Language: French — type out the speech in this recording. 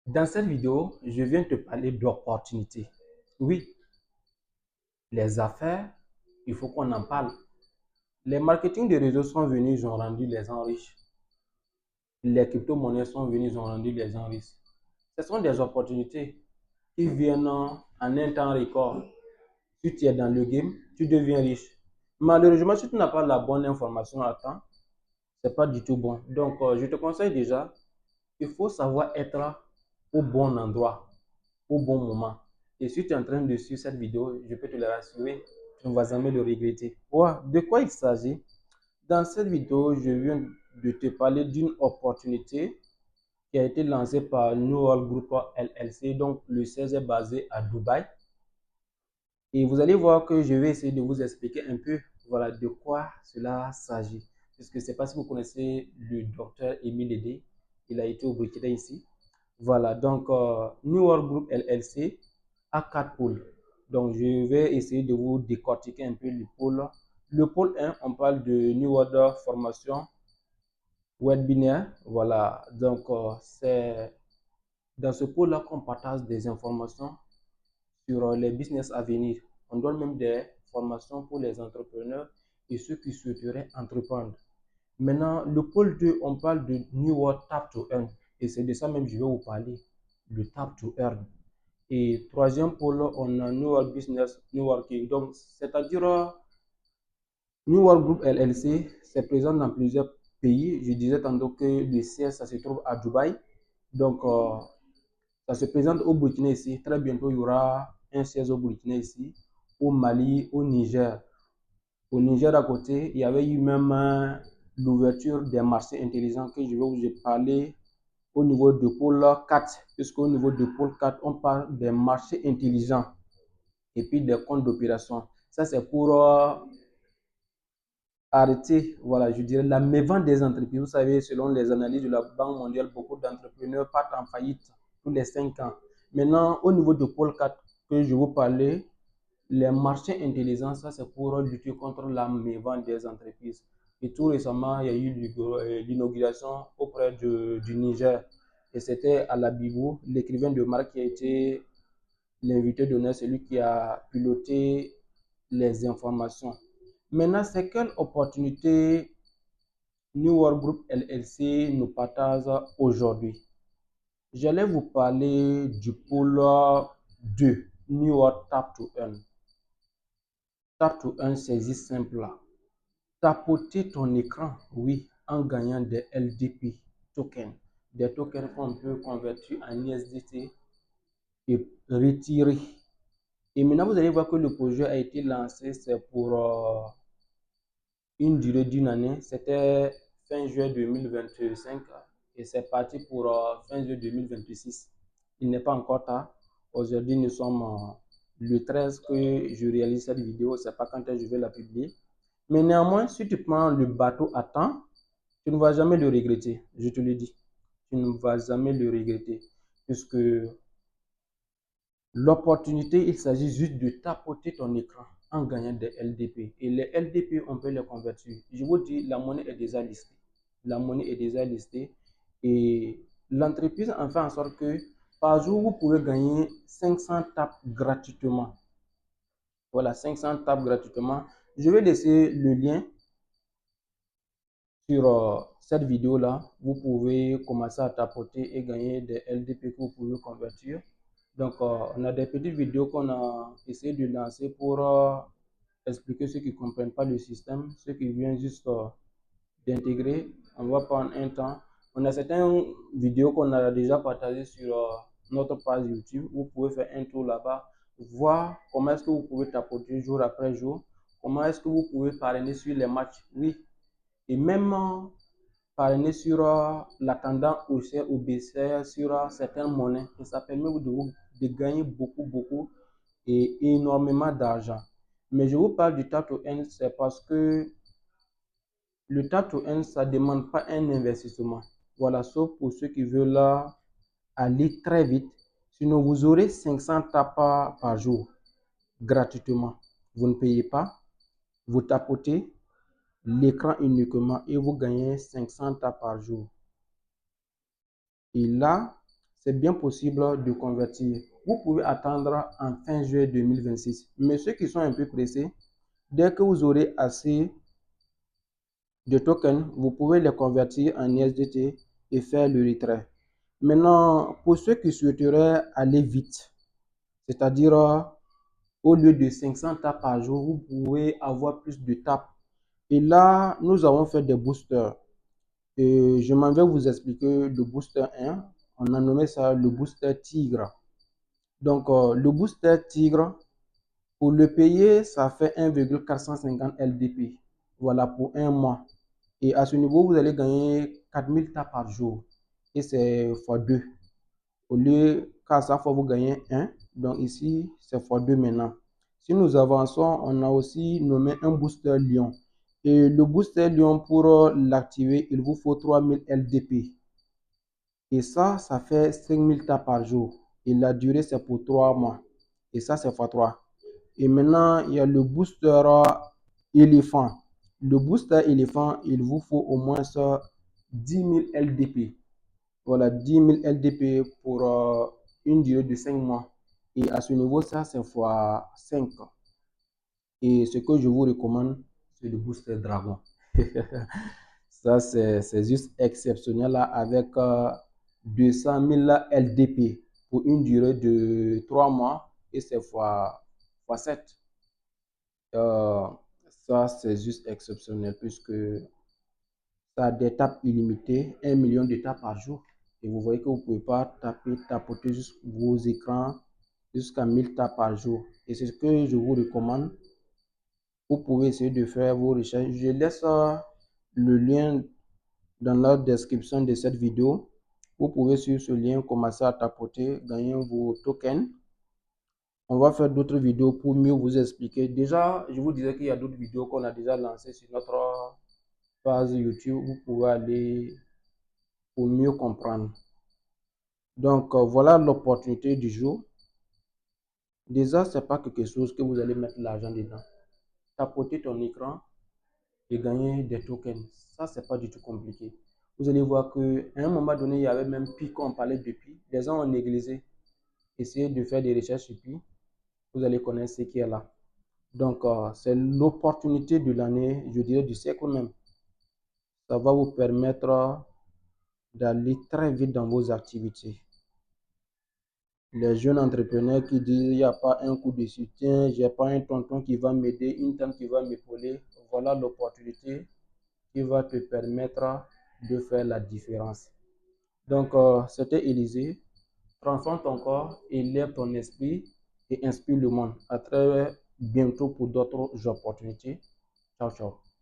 Dans cette vidéo, je viens te parler d'opportunités. Oui, les affaires, il faut qu'on en parle. Les marketing de réseaux sont venus, ils ont rendu les gens riches. Les crypto-monnaies sont venues, ils ont rendu les gens riches. Ce sont des opportunités qui viennent en un temps record. Si tu es dans le game, tu deviens riche. Malheureusement, si tu n'as pas la bonne information à temps, c'est pas du tout bon. Donc, je te conseille déjà, il faut savoir être au bon endroit, au bon moment. Et si tu es en train de suivre cette vidéo, je peux te le rassurer, tu ne vas jamais le regretter. Ouais, de quoi il s'agit? Dans cette vidéo, je viens de te parler d'une opportunité qui a été lancée par New World Group LLC. Donc, le siège est basé à Dubaï. Et vous allez voir que je vais essayer de vous expliquer un peu voilà, de quoi cela s'agit. Parce que je ne sais pas si vous connaissez le docteur Émile Edé. Il a été au Burkina ici. Voilà, donc New World Group LLC a 4 pôles. Donc, je vais essayer de vous décortiquer un peu le pôle. Le pôle 1, on parle de New World Formation Webinaire. Voilà, donc c'est dans ce pôle-là qu'on partage des informations sur les business à venir. On donne même des formations pour les entrepreneurs et ceux qui souhaiteraient entreprendre. Maintenant, le pôle 2, on parle de New World Tap to Earn. Et c'est de ça même que je vais vous parler, le Tap to Earn. Et troisième pôle, on a New World Business Networking. Donc, c'est-à-dire New World Group LLC, c'est présent dans plusieurs pays. Je disais tantôt que le siège, ça se trouve à Dubaï. Donc, ça se présente au Burkina ici. Très bientôt, il y aura un siège au Burkina ici, au Mali, au Niger. Au Niger à côté, il y avait eu même l'ouverture des marchés intelligents que je vais vous parler au niveau de pôle 4. Puisqu'au niveau de pôle 4, on parle des marchés intelligents et puis des comptes d'opération. Ça, c'est pour arrêter, voilà, je dirais, la mévente des entreprises. Vous savez, selon les analyses de la Banque mondiale, beaucoup d'entrepreneurs partent en faillite tous les 5 ans. Maintenant, au niveau de pôle 4 que je vous parlais, les marchés intelligents, ça c'est pour lutter contre la mévente des entreprises. Et tout récemment, il y a eu l'inauguration auprès du Niger. Et c'était à la Bibou, l'écrivain de marque qui a été l'invité d'honneur, celui qui a piloté les informations. Maintenant, c'est quelle opportunité New World Group LLC nous partage aujourd'hui? J'allais vous parler du pôle 2, New World Tap to Earn. Tap to Earn, saisie simple là. Tapoter ton écran, oui, en gagnant des LDP tokens, des tokens qu'on peut convertir en USDT et retirer. Et maintenant, vous allez voir que le projet a été lancé, c'est pour une durée d'une année. C'était fin juin 2025 et c'est parti pour fin juin 2026. Il n'est pas encore tard. Aujourd'hui, nous sommes le 13 que je réalise cette vidéo. Je ne sais pas quand je vais la publier. Mais néanmoins, si tu prends le bateau à temps, tu ne vas jamais le regretter. Je te le dis. Tu ne vas jamais le regretter. Puisque l'opportunité, il s'agit juste de tapoter ton écran en gagnant des LDP. Et les LDP, on peut les convertir. Je vous dis, la monnaie est déjà listée. La monnaie est déjà listée. Et l'entreprise en fait en sorte que par jour, vous pouvez gagner 500 tapes gratuitement. Voilà, 500 tapes gratuitement. Je vais laisser le lien sur cette vidéo-là. Vous pouvez commencer à tapoter et gagner des LDP que vous pouvez convertir. Donc, on a des petites vidéos qu'on a essayé de lancer pour expliquer ceux qui ne comprennent pas le système, ceux qui viennent juste d'intégrer. On va prendre un temps. On a certaines vidéos qu'on a déjà partagées sur notre page YouTube. Vous pouvez faire un tour là-bas, voir comment est-ce que vous pouvez tapoter jour après jour, comment est-ce que vous pouvez parrainer sur les matchs. Oui, et même parrainer sur la tendance haussière ou baissière sur certaines monnaies. Et ça permet de gagner beaucoup et énormément d'argent. Mais je vous parle du Tap to Earn, c'est parce que le Tap to Earn, ça ne demande pas un investissement. Voilà, sauf pour ceux qui veulent aller très vite. Sinon, vous aurez 500 tapas par jour gratuitement. Vous ne payez pas, vous tapotez l'écran uniquement et vous gagnez 500 tapas par jour. Et là, c'est bien possible de convertir. Vous pouvez attendre en fin juillet 2026. Mais ceux qui sont un peu pressés, dès que vous aurez assez de tokens, vous pouvez les convertir en USDT et faire le retrait. Maintenant, pour ceux qui souhaiteraient aller vite, c'est-à-dire au lieu de 500 tapes par jour, vous pouvez avoir plus de tapes. Et là, nous avons fait des boosters. Et je m'en vais vous expliquer le booster 1. On a nommé ça le booster Tigre. Donc, le booster Tigre, pour le payer, ça fait 1,450 LDP. Voilà, pour un mois. Et à ce niveau, vous allez gagner 4000 tapes par jour. Et c'est x2. Au lieu qu'à chaque fois vous gagnez 1, donc ici, c'est x2 maintenant. Si nous avançons, on a aussi nommé un booster Lion. Et le booster Lion, pour l'activer, il vous faut 3000 LDP. Et ça fait 5000 tapes par jour. Et la durée, c'est pour 3 mois. Et ça, c'est x3. Et maintenant, il y a le booster éléphant. Le booster éléphant, il vous faut au moins 10 000 LDP. Voilà, 10 000 LDP pour une durée de 5 mois. Et à ce niveau, ça, c'est x5. Et ce que je vous recommande, c'est le booster dragon. Ça, c'est juste exceptionnel là, avec 200 000 LDP pour une durée de 3 mois et c'est x7. Euh, Ça, c'est juste exceptionnel puisque ça a des tapes illimitées, 1 million de tapes par jour. Et vous voyez que vous ne pouvez pas tapoter juste vos écrans jusqu'à 1000 tapes par jour. Et c'est ce que je vous recommande. Vous pouvez essayer de faire vos recherches. Je laisse le lien dans la description de cette vidéo. Vous pouvez sur ce lien commencer à tapoter, gagner vos tokens. On va faire d'autres vidéos pour mieux vous expliquer. Déjà, je vous disais qu'il y a d'autres vidéos qu'on a déjà lancées sur notre page YouTube. Vous pouvez aller pour mieux comprendre. Donc, voilà l'opportunité du jour. Déjà, ce n'est pas quelque chose que vous allez mettre l'argent dedans. Tapoter ton écran et gagner des tokens. Ça, c'est pas du tout compliqué. Vous allez voir qu'à un moment donné, il y avait même Pi qu'on parlait de Pi. Les gens ont négligé. Essayez de faire des recherches sur Pi. Vous allez connaître ce qui est là. Donc, c'est l'opportunité de l'année, je dirais du siècle même. Ça va vous permettre d'aller très vite dans vos activités. Les jeunes entrepreneurs qui disent il n'y a pas un coup de soutien, j'ai pas un tonton qui va m'aider, une tante qui va m'épauler. Voilà l'opportunité qui va te permettre de faire la différence. Donc, c'était Élysée. Transforme ton corps, élève ton esprit et inspire le monde. À très bientôt pour d'autres opportunités. Ciao, ciao.